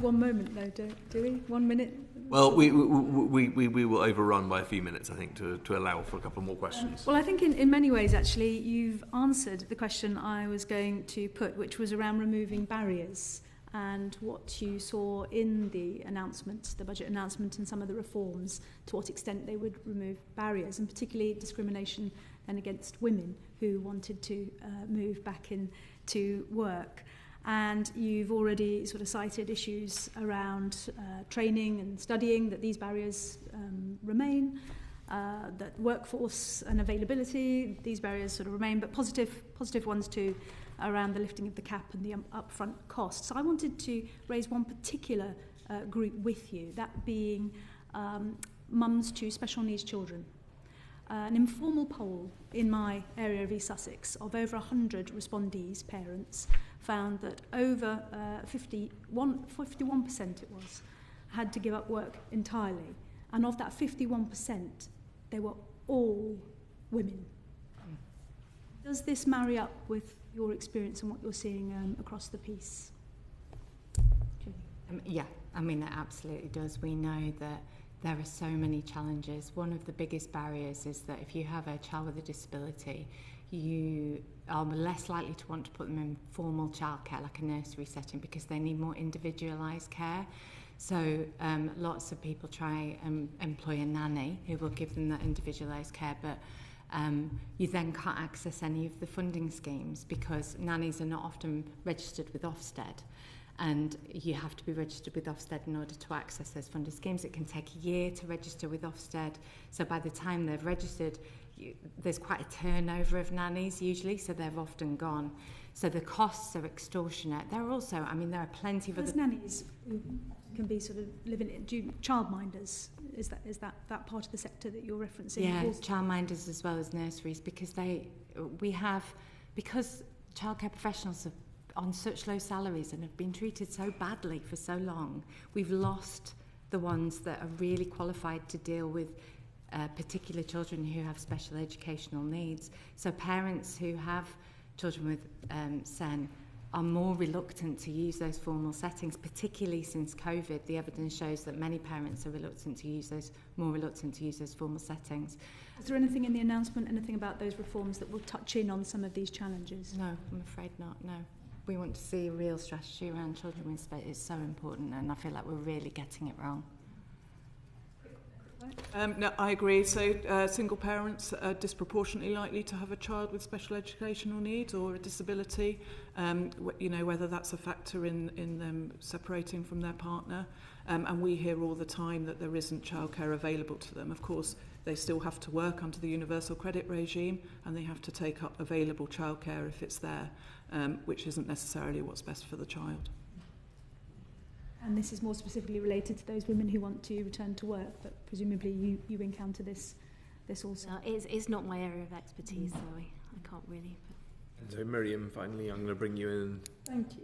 1 moment though, do we? 1 minute? Well, we will overrun by a few minutes, I think, to allow for a couple more questions. Well, I think in many ways, actually, you've answered the question I was going to put, which was around removing barriers and what you saw in the announcement, the budget announcement, and some of the reforms, to what extent they would remove barriers, and particularly discrimination then against women who wanted to move back into work. And you've already sort of cited issues around training and studying, that these barriers remain, that workforce and availability, these barriers sort of remain, but positive ones too, around the lifting of the cap and the upfront costs. I wanted to raise one particular group with you, that being mums to special needs children. An informal poll in my area of East Sussex of over 100 respondees, parents, found that over 51% it was, had to give up work entirely. And of that 51%, they were all women. Does this marry up with your experience and what you're seeing across the piece? Yeah, I mean, it absolutely does. We know that there are so many challenges. One of the biggest barriers is that if you have a child with a disability, you are less likely to want to put them in formal childcare, like a nursery setting, because they need more individualised care. So lots of people try and employ a nanny who will give them that individualised care, but you then can't access any of the funding schemes because nannies are not often registered with Ofsted. And you have to be registered with Ofsted in order to access those funded schemes. It can take a year to register with Ofsted. So by the time they've registered, there's quite a turnover of nannies usually, so they're often gone. So the costs are extortionate. There are also, I mean, there are plenty of other nannies who can be sort of living, childminders. Is that part of the sector that you're referencing? Yeah, childminders as well as nurseries, because because childcare professionals have on such low salaries and have been treated so badly for so long, we've lost the ones that are really qualified to deal with particular children who have special educational needs. So parents who have children with SEN are more reluctant to use those formal settings, particularly since COVID. The evidence shows that many parents are more reluctant to use those formal settings. Is there anything in the announcement, anything about those reforms that will touch in on some of these challenges? No, I'm afraid not, no. We want to see a real strategy around children with space. It's so important, and I feel like we're really getting it wrong. No, I agree. So single parents are disproportionately likely to have a child with special educational needs or a disability, whether that's a factor in them separating from their partner. And we hear all the time that there isn't childcare available to them. Of course, they still have to work under the universal credit regime, and they have to take up available childcare if it's there, which isn't necessarily what's best for the child. And this is more specifically related to those women who want to return to work, but presumably you encounter this also. No, it's not my area of expertise, so I can't really. So Miriam, finally, I'm going to bring you in. Thank you.